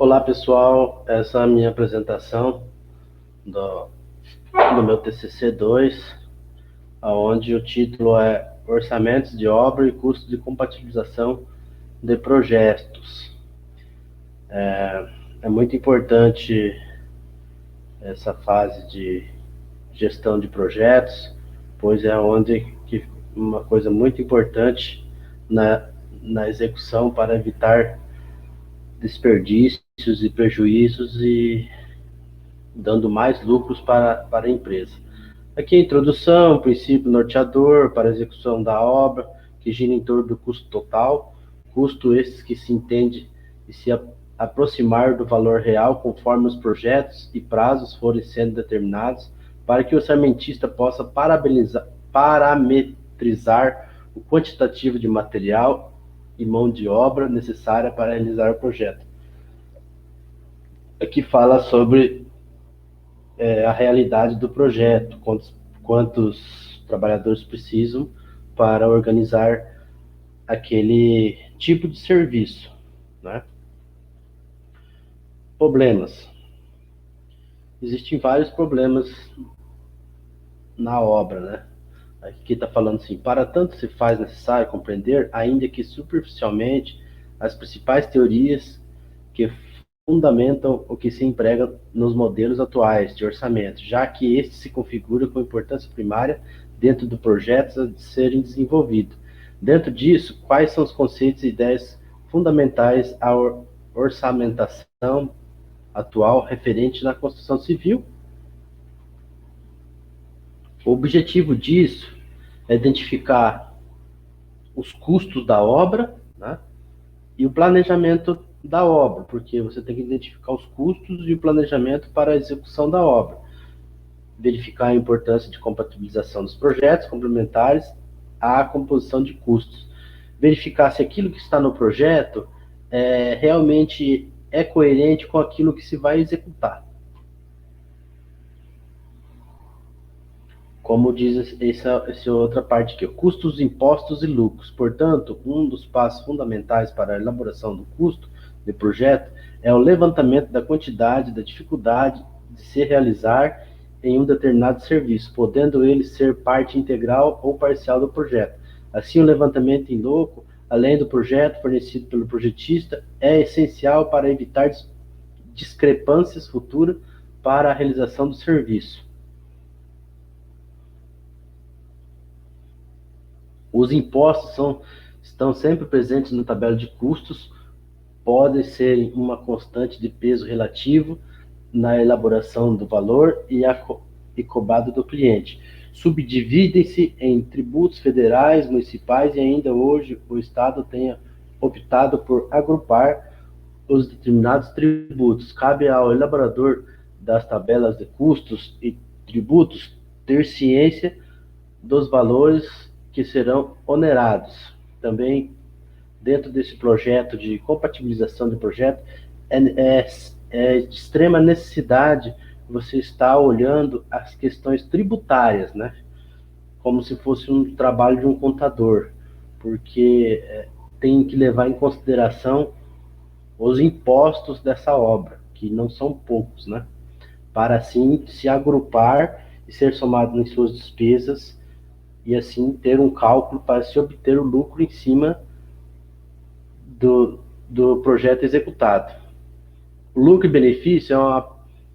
Olá pessoal, essa é a minha apresentação do, do meu TCC 2, onde o título é Orçamentos de Obra e Custos de Compatibilização de Projetos. É muito importante essa fase de gestão de projetos, pois é onde que uma coisa muito importante na execução para evitar desperdícios e prejuízos e dando mais lucros para a empresa. Aqui a introdução, o princípio norteador para a execução da obra, que gira em torno do custo total, custo esses que se entende e se aproximar do valor real conforme os projetos e prazos forem sendo determinados, para que o orçamentista possa parametrizar o quantitativo de material e mão de obra necessária para realizar o projeto. Aqui fala sobre a realidade do projeto, quantos trabalhadores precisam para organizar aquele tipo de serviço, né? Problemas. Existem vários problemas na obra, né? Aqui está falando assim, para tanto se faz necessário compreender, ainda que superficialmente, as principais teorias que fundamentam o que se emprega nos modelos atuais de orçamento, já que este se configura com importância primária dentro do projeto a serem desenvolvido. Dentro disso, quais são os conceitos e ideias fundamentais à orçamentação atual referente na construção civil? O objetivo disso é identificar os custos da obra, né, e o planejamento da obra, porque você tem que identificar os custos e o planejamento para a execução da obra. Verificar a importância de compatibilização dos projetos complementares à composição de custos. Verificar se aquilo que está no projeto realmente é coerente com aquilo que se vai executar. Como diz essa outra parte aqui, custos, impostos e lucros. Portanto, um dos passos fundamentais para a elaboração do custo de projeto é o levantamento da quantidade, da dificuldade de se realizar em um determinado serviço, podendo ele ser parte integral ou parcial do projeto. Assim, o levantamento em loco, além do projeto fornecido pelo projetista, é essencial para evitar discrepâncias futuras para a realização do serviço. Os impostos estão sempre presentes na tabela de custos, podem ser uma constante de peso relativo na elaboração do valor e cobrado do cliente. Subdividem-se em tributos federais, municipais e ainda hoje o Estado tenha optado por agrupar os determinados tributos. Cabe ao elaborador das tabelas de custos e tributos ter ciência dos valores que serão onerados. Também, dentro desse projeto de compatibilização de projeto, é de extrema necessidade você estar olhando as questões tributárias, né? Como se fosse um trabalho de um contador, porque tem que levar em consideração os impostos dessa obra, que não são poucos, né? Para assim se agrupar e ser somado em suas despesas e assim ter um cálculo para se obter o lucro em cima do projeto executado. O lucro e benefício é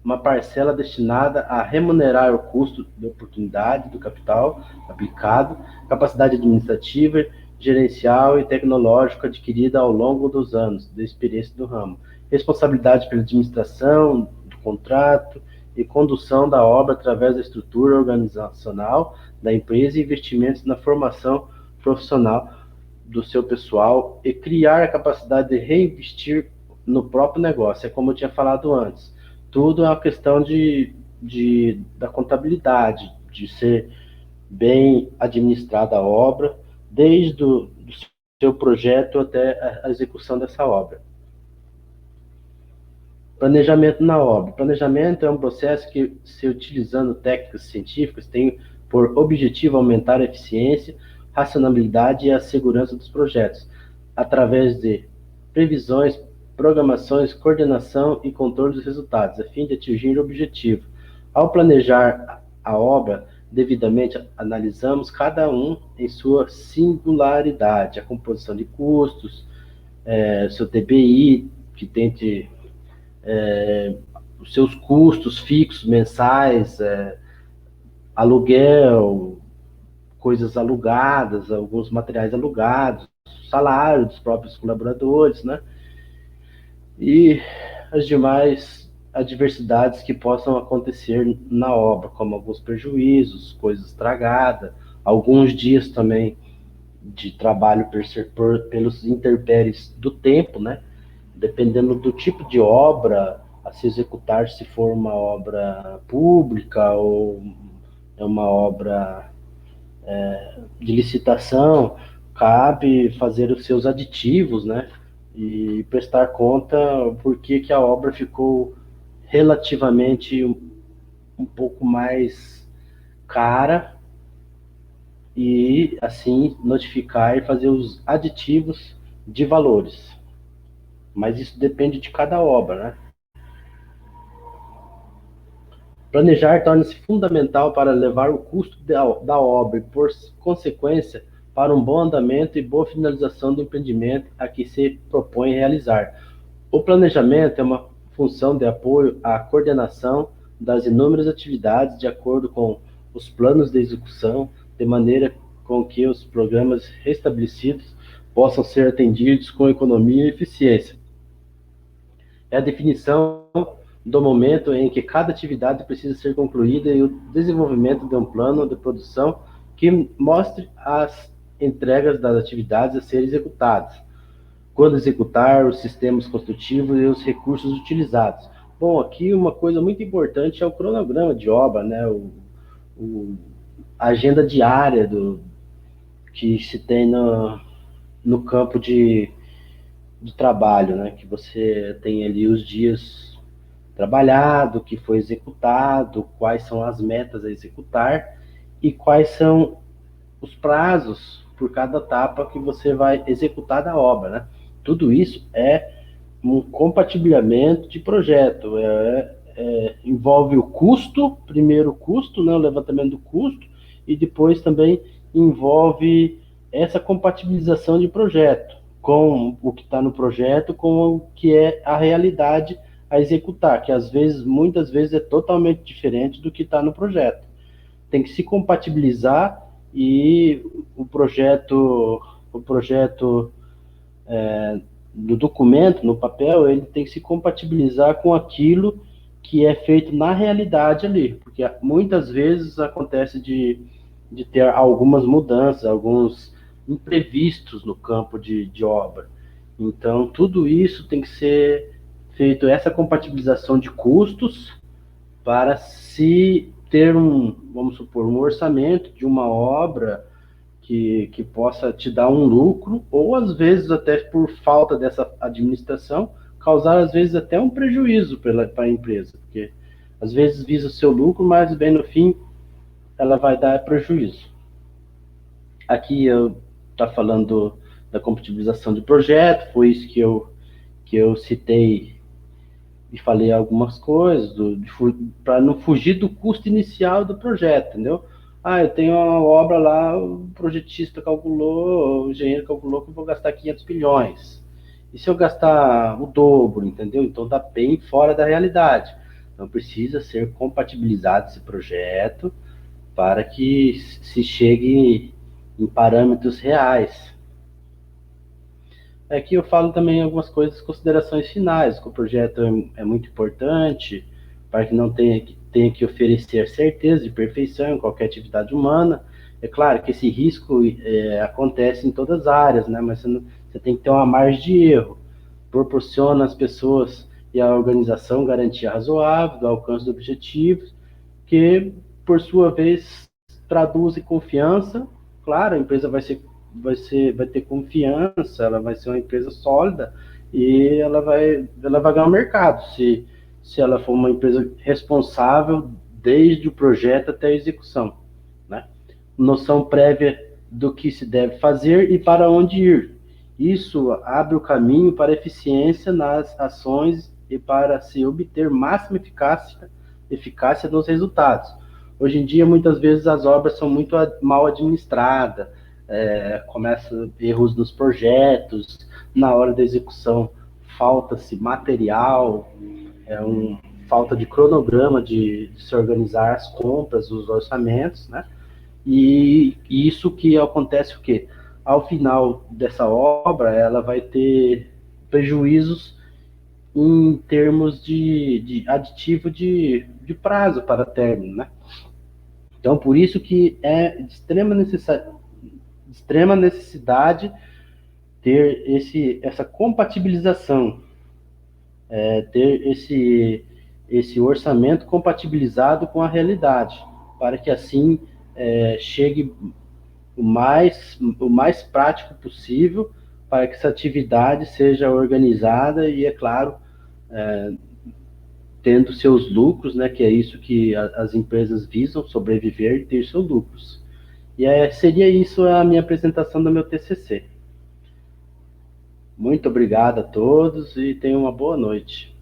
uma parcela destinada a remunerar o custo de oportunidade do capital aplicado, capacidade administrativa, gerencial e tecnológica adquirida ao longo dos anos de experiência do ramo, responsabilidade pela administração do contrato e condução da obra através da estrutura organizacional da empresa e investimentos na formação profissional do seu pessoal e criar a capacidade de reinvestir no próprio negócio. É como eu tinha falado antes. Tudo é uma questão da contabilidade, de ser bem administrada a obra, desde o seu projeto até a execução dessa obra. Planejamento na obra. Planejamento é um processo que, se utilizando técnicas científicas, tem por objetivo aumentar a eficiência, racionalidade e a segurança dos projetos, através de previsões programações, coordenação e controle dos resultados, a fim de atingir o objetivo. Ao planejar a obra devidamente, analisamos cada um em sua singularidade, a composição de custos, seu TBI, que tente os seus custos fixos mensais, aluguel, coisas alugadas, alguns materiais alugados, salário dos próprios colaboradores, né? E as demais adversidades que possam acontecer na obra, como alguns prejuízos, coisas estragadas, alguns dias também de trabalho pelos intempéries do tempo, né? Dependendo do tipo de obra a se executar, se for uma obra pública ou é uma obra de licitação, cabe fazer os seus aditivos, né? E prestar conta por que a obra ficou relativamente um pouco mais cara e assim notificar e fazer os aditivos de valores. Mas isso depende de cada obra, né? Planejar torna-se fundamental para levar o custo da obra e, por consequência, para um bom andamento e boa finalização do empreendimento a que se propõe realizar. O planejamento é uma função de apoio à coordenação das inúmeras atividades de acordo com os planos de execução, de maneira com que os programas restabelecidos possam ser atendidos com economia e eficiência. É a definição do momento em que cada atividade precisa ser concluída e o desenvolvimento de um plano de produção que mostre as entregas das atividades a serem executadas, quando executar, os sistemas construtivos e os recursos utilizados. Bom, aqui uma coisa muito importante é o cronograma de obra, né? A agenda diária que se tem no campo de trabalho, né? Que você tem ali os dias trabalhado, que foi executado, quais são as metas a executar e quais são os prazos por cada etapa que você vai executar da obra, né? Tudo isso é um compartilhamento de projeto, envolve o custo, primeiro o custo, né, o levantamento do custo, e depois também envolve essa compatibilização de projeto, com o que está no projeto, com o que é a realidade a executar, que às vezes, muitas vezes é totalmente diferente do que está no projeto. Tem que se compatibilizar e o projeto do documento, no papel, ele tem que se compatibilizar com aquilo que é feito na realidade ali, porque muitas vezes acontece de ter algumas mudanças, alguns imprevistos no campo de obra. Então, tudo isso tem que ser feito, essa compatibilização de custos, para se ter vamos supor, um orçamento de uma obra que possa te dar um lucro, ou às vezes até por falta dessa administração, causar às vezes até um prejuízo para a empresa, porque às vezes visa o seu lucro, mas bem no fim ela vai dar prejuízo. Aqui eu estou falando da compatibilização de projeto, foi isso que eu citei e falei algumas coisas, para não fugir do custo inicial do projeto, entendeu? Ah, eu tenho uma obra lá, o projetista calculou, o engenheiro calculou que eu vou gastar 500 milhões. E se eu gastar o dobro, entendeu? Então está bem fora da realidade. Então precisa ser compatibilizado esse projeto para que se chegue em parâmetros reais. Aqui eu falo também algumas coisas, considerações finais, que o projeto é muito importante, para que não tenha que oferecer certeza de perfeição em qualquer atividade humana. É claro que esse risco acontece em todas as áreas, né? Mas você tem que ter uma margem de erro. Proporciona às pessoas e à organização garantia razoável do alcance dos objetivos, que, por sua vez, traduz em confiança. Claro, a empresa vai ter confiança, ela vai ser uma empresa sólida e ela vai ganhar o mercado, se ela for uma empresa responsável desde o projeto até a execução, né? Noção prévia do que se deve fazer e para onde ir. Isso abre o caminho para eficiência nas ações e para se obter máxima eficácia nos resultados. Hoje em dia, muitas vezes, as obras são muito mal administradas, começa erros nos projetos, na hora da execução falta-se material, falta de cronograma de se organizar as compras, os orçamentos, né? E isso que acontece o quê? Ao final dessa obra, ela vai ter prejuízos em termos de aditivo de prazo para término, né? Então, por isso que é de extrema necessidade ter essa compatibilização, ter esse orçamento compatibilizado com a realidade, para que assim chegue o mais prático possível para que essa atividade seja organizada e, é claro, tendo seus lucros, né, que é isso que as empresas visam, sobreviver e ter seus lucros. E seria isso a minha apresentação do meu TCC. Muito obrigado a todos e tenham uma boa noite.